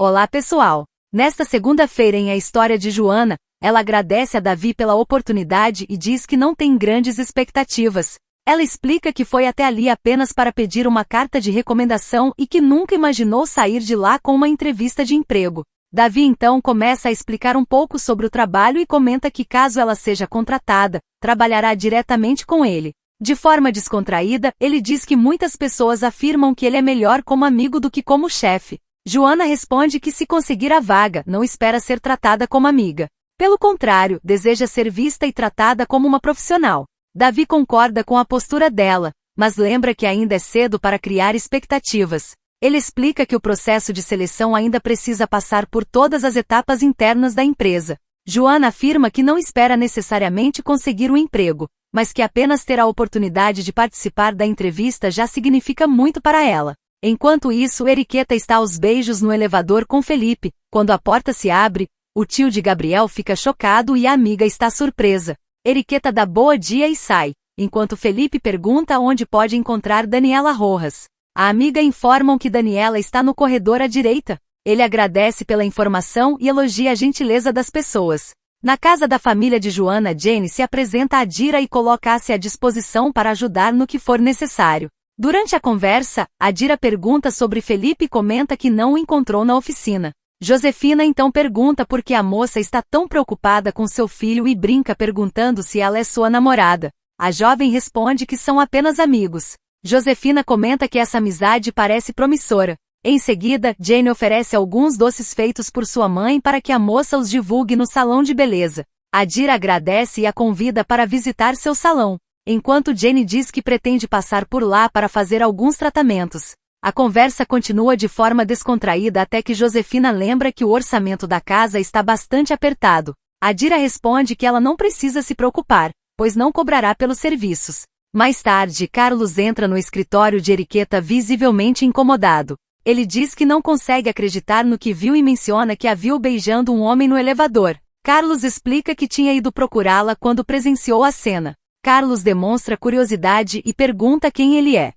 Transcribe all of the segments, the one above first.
Olá pessoal! Nesta segunda-feira em A História de Joana, ela agradece a Davi pela oportunidade e diz que não tem grandes expectativas. Ela explica que foi até ali apenas para pedir uma carta de recomendação e que nunca imaginou sair de lá com uma entrevista de emprego. Davi então começa a explicar um pouco sobre o trabalho e comenta que caso ela seja contratada, trabalhará diretamente com ele. De forma descontraída, ele diz que muitas pessoas afirmam que ele é melhor como amigo do que como chefe. Joana responde que se conseguir a vaga, não espera ser tratada como amiga. Pelo contrário, deseja ser vista e tratada como uma profissional. Davi concorda com a postura dela, mas lembra que ainda é cedo para criar expectativas. Ele explica que o processo de seleção ainda precisa passar por todas as etapas internas da empresa. Joana afirma que não espera necessariamente conseguir um emprego, mas que apenas ter a oportunidade de participar da entrevista já significa muito para ela. Enquanto isso, Eriqueta está aos beijos no elevador com Felipe. Quando a porta se abre, o tio de Gabriel fica chocado e a amiga está surpresa. Eriqueta dá bom dia e sai, enquanto Felipe pergunta onde pode encontrar Daniela Rojas. A amiga informam que Daniela está no corredor à direita. Ele agradece pela informação e elogia a gentileza das pessoas. Na casa da família de Joana, Jenny se apresenta a Dira e coloca-se à disposição para ajudar no que for necessário. Durante a conversa, a Dira pergunta sobre Felipe e comenta que não o encontrou na oficina. Josefina então pergunta por que a moça está tão preocupada com seu filho e brinca perguntando se ela é sua namorada. A jovem responde que são apenas amigos. Josefina comenta que essa amizade parece promissora. Em seguida, Jenny oferece alguns doces feitos por sua mãe para que a moça os divulgue no salão de beleza. A Dira agradece e a convida para visitar seu salão, enquanto Jenny diz que pretende passar por lá para fazer alguns tratamentos. A conversa continua de forma descontraída até que Josefina lembra que o orçamento da casa está bastante apertado. A Dira responde que ela não precisa se preocupar, pois não cobrará pelos serviços. Mais tarde, Carlos entra no escritório de Eriqueta visivelmente incomodado. Ele diz que não consegue acreditar no que viu e menciona que a viu beijando um homem no elevador. Carlos explica que tinha ido procurá-la quando presenciou a cena. Carlos demonstra curiosidade e pergunta quem ele é.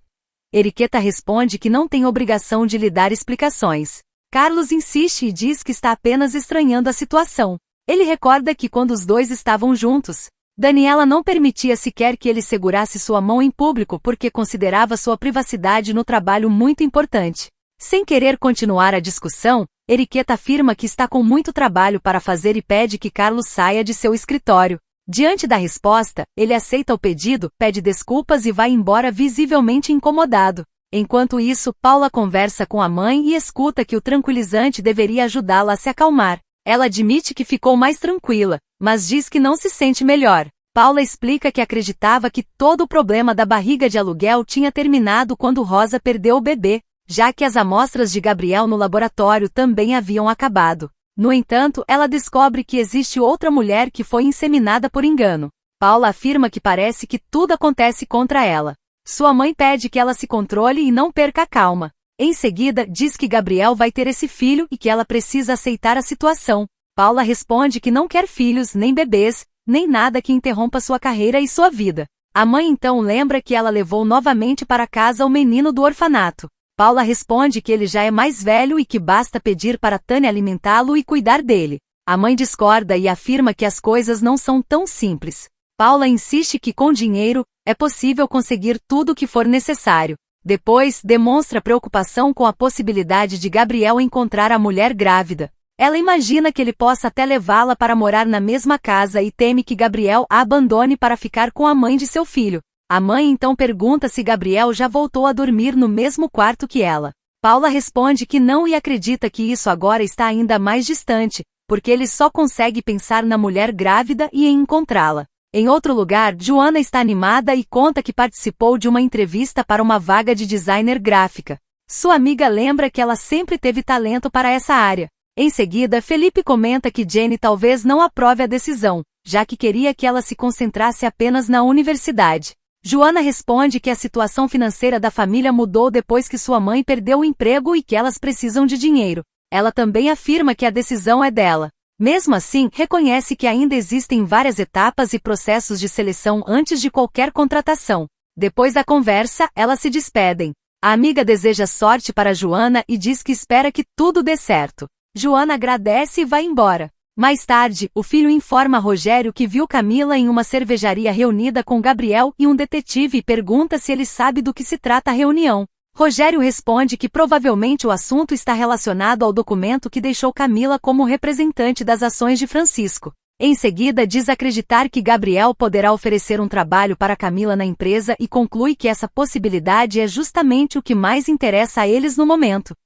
Eriqueta responde que não tem obrigação de lhe dar explicações. Carlos insiste e diz que está apenas estranhando a situação. Ele recorda que quando os dois estavam juntos, Daniela não permitia sequer que ele segurasse sua mão em público porque considerava sua privacidade no trabalho muito importante. Sem querer continuar a discussão, Eriqueta afirma que está com muito trabalho para fazer e pede que Carlos saia de seu escritório. Diante da resposta, ele aceita o pedido, pede desculpas e vai embora visivelmente incomodado. Enquanto isso, Paula conversa com a mãe e escuta que o tranquilizante deveria ajudá-la a se acalmar. Ela admite que ficou mais tranquila, mas diz que não se sente melhor. Paula explica que acreditava que todo o problema da barriga de aluguel tinha terminado quando Rosa perdeu o bebê, já que as amostras de Gabriel no laboratório também haviam acabado. No entanto, ela descobre que existe outra mulher que foi inseminada por engano. Paula afirma que parece que tudo acontece contra ela. Sua mãe pede que ela se controle e não perca a calma. Em seguida, diz que Gabriel vai ter esse filho e que ela precisa aceitar a situação. Paula responde que não quer filhos, nem bebês, nem nada que interrompa sua carreira e sua vida. A mãe então lembra que ela levou novamente para casa o menino do orfanato. Paula responde que ele já é mais velho e que basta pedir para Tânia alimentá-lo e cuidar dele. A mãe discorda e afirma que as coisas não são tão simples. Paula insiste que com dinheiro, é possível conseguir tudo o que for necessário. Depois, demonstra preocupação com a possibilidade de Gabriel encontrar a mulher grávida. Ela imagina que ele possa até levá-la para morar na mesma casa e teme que Gabriel a abandone para ficar com a mãe de seu filho. A mãe então pergunta se Gabriel já voltou a dormir no mesmo quarto que ela. Paula responde que não e acredita que isso agora está ainda mais distante, porque ele só consegue pensar na mulher grávida e em encontrá-la. Em outro lugar, Joana está animada e conta que participou de uma entrevista para uma vaga de designer gráfica. Sua amiga lembra que ela sempre teve talento para essa área. Em seguida, Felipe comenta que Jenny talvez não aprove a decisão, já que queria que ela se concentrasse apenas na universidade. Joana responde que a situação financeira da família mudou depois que sua mãe perdeu o emprego e que elas precisam de dinheiro. Ela também afirma que a decisão é dela. Mesmo assim, reconhece que ainda existem várias etapas e processos de seleção antes de qualquer contratação. Depois da conversa, elas se despedem. A amiga deseja sorte para Joana e diz que espera que tudo dê certo. Joana agradece e vai embora. Mais tarde, o filho informa a Rogério que viu Camila em uma cervejaria reunida com Gabriel e um detetive e pergunta se ele sabe do que se trata a reunião. Rogério responde que provavelmente o assunto está relacionado ao documento que deixou Camila como representante das ações de Francisco. Em seguida, diz acreditar que Gabriel poderá oferecer um trabalho para Camila na empresa e conclui que essa possibilidade é justamente o que mais interessa a eles no momento.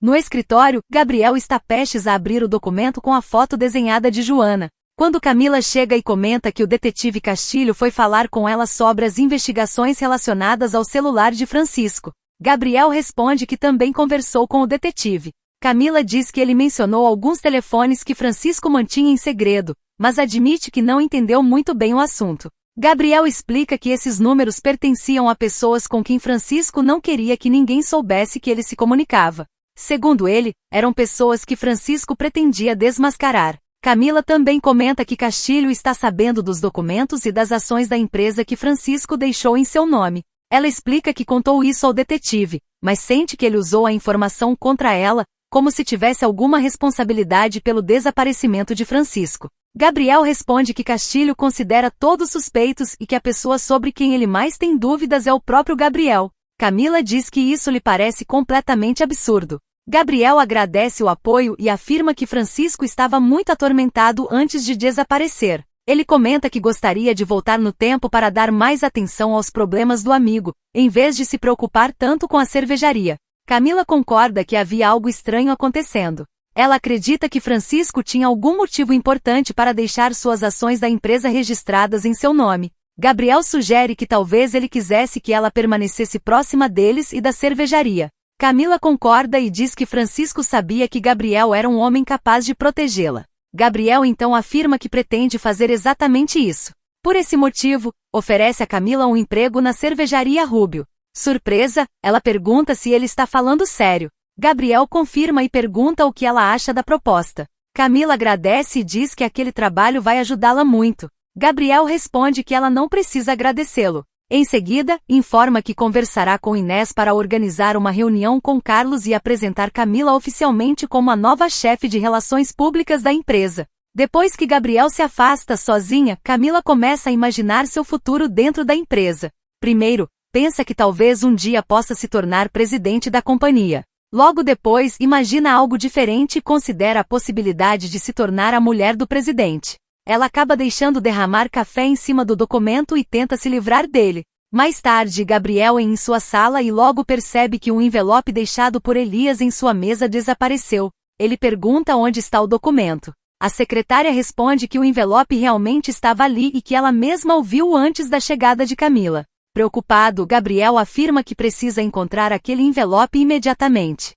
No escritório, Gabriel está prestes a abrir o documento com a foto desenhada de Joana. Quando Camila chega e comenta que o detetive Castilho foi falar com ela sobre as investigações relacionadas ao celular de Francisco, Gabriel responde que também conversou com o detetive. Camila diz que ele mencionou alguns telefones que Francisco mantinha em segredo, mas admite que não entendeu muito bem o assunto. Gabriel explica que esses números pertenciam a pessoas com quem Francisco não queria que ninguém soubesse que ele se comunicava. Segundo ele, eram pessoas que Francisco pretendia desmascarar. Camila também comenta que Castilho está sabendo dos documentos e das ações da empresa que Francisco deixou em seu nome. Ela explica que contou isso ao detetive, mas sente que ele usou a informação contra ela, como se tivesse alguma responsabilidade pelo desaparecimento de Francisco. Gabriel responde que Castilho considera todos suspeitos e que a pessoa sobre quem ele mais tem dúvidas é o próprio Gabriel. Camila diz que isso lhe parece completamente absurdo. Gabriel agradece o apoio e afirma que Francisco estava muito atormentado antes de desaparecer. Ele comenta que gostaria de voltar no tempo para dar mais atenção aos problemas do amigo, em vez de se preocupar tanto com a cervejaria. Camila concorda que havia algo estranho acontecendo. Ela acredita que Francisco tinha algum motivo importante para deixar suas ações da empresa registradas em seu nome. Gabriel sugere que talvez ele quisesse que ela permanecesse próxima deles e da cervejaria. Camila concorda e diz que Francisco sabia que Gabriel era um homem capaz de protegê-la. Gabriel então afirma que pretende fazer exatamente isso. Por esse motivo, oferece a Camila um emprego na cervejaria Rubio. Surpresa, ela pergunta se ele está falando sério. Gabriel confirma e pergunta o que ela acha da proposta. Camila agradece e diz que aquele trabalho vai ajudá-la muito. Gabriel responde que ela não precisa agradecê-lo. Em seguida, informa que conversará com Inês para organizar uma reunião com Carlos e apresentar Camila oficialmente como a nova chefe de relações públicas da empresa. Depois que Gabriel se afasta sozinha, Camila começa a imaginar seu futuro dentro da empresa. Primeiro, pensa que talvez um dia possa se tornar presidente da companhia. Logo depois, imagina algo diferente e considera a possibilidade de se tornar a mulher do presidente. Ela acaba deixando derramar café em cima do documento e tenta se livrar dele. Mais tarde, Gabriel é em sua sala e logo percebe que um envelope deixado por Elias em sua mesa desapareceu. Ele pergunta onde está o documento. A secretária responde que o envelope realmente estava ali e que ela mesma o viu antes da chegada de Camila. Preocupado, Gabriel afirma que precisa encontrar aquele envelope imediatamente.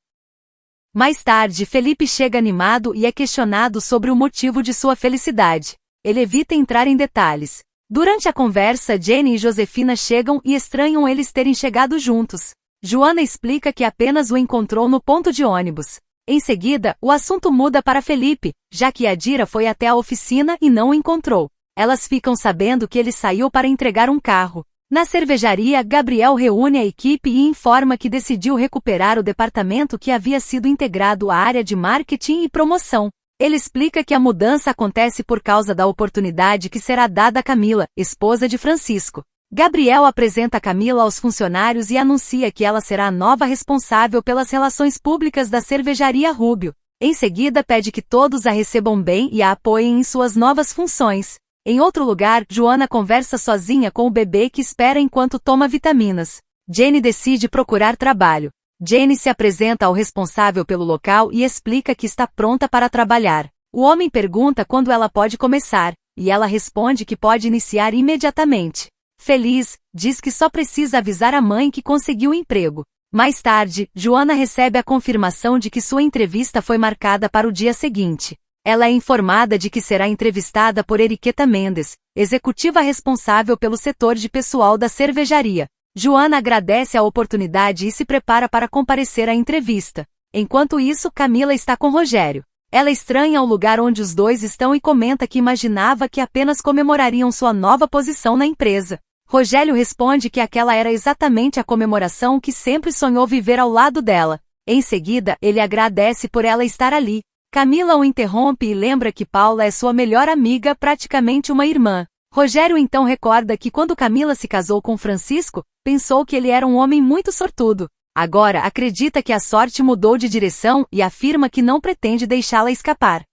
Mais tarde, Felipe chega animado e é questionado sobre o motivo de sua felicidade. Ele evita entrar em detalhes. Durante a conversa, Jenny e Josefina chegam e estranham eles terem chegado juntos. Joana explica que apenas o encontrou no ponto de ônibus. Em seguida, o assunto muda para Felipe, já que Adira foi até a oficina e não o encontrou. Elas ficam sabendo que ele saiu para entregar um carro. Na cervejaria, Gabriel reúne a equipe e informa que decidiu recuperar o departamento que havia sido integrado à área de marketing e promoção. Ele explica que a mudança acontece por causa da oportunidade que será dada a Camila, esposa de Francisco. Gabriel apresenta Camila aos funcionários e anuncia que ela será a nova responsável pelas relações públicas da cervejaria Rubio. Em seguida, pede que todos a recebam bem e a apoiem em suas novas funções. Em outro lugar, Joana conversa sozinha com o bebê que espera enquanto toma vitaminas. Jenny decide procurar trabalho. Jenny se apresenta ao responsável pelo local e explica que está pronta para trabalhar. O homem pergunta quando ela pode começar, e ela responde que pode iniciar imediatamente. Feliz, diz que só precisa avisar a mãe que conseguiu o emprego. Mais tarde, Joana recebe a confirmação de que sua entrevista foi marcada para o dia seguinte. Ela é informada de que será entrevistada por Eriqueta Mendes, executiva responsável pelo setor de pessoal da cervejaria. Joana agradece a oportunidade e se prepara para comparecer à entrevista. Enquanto isso, Camila está com Rogério. Ela estranha o lugar onde os dois estão e comenta que imaginava que apenas comemorariam sua nova posição na empresa. Rogério responde que aquela era exatamente a comemoração que sempre sonhou viver ao lado dela. Em seguida, ele agradece por ela estar ali. Camila o interrompe e lembra que Paula é sua melhor amiga, praticamente uma irmã. Rogério então recorda que quando Camila se casou com Francisco, pensou que ele era um homem muito sortudo. Agora acredita que a sorte mudou de direção e afirma que não pretende deixá-la escapar.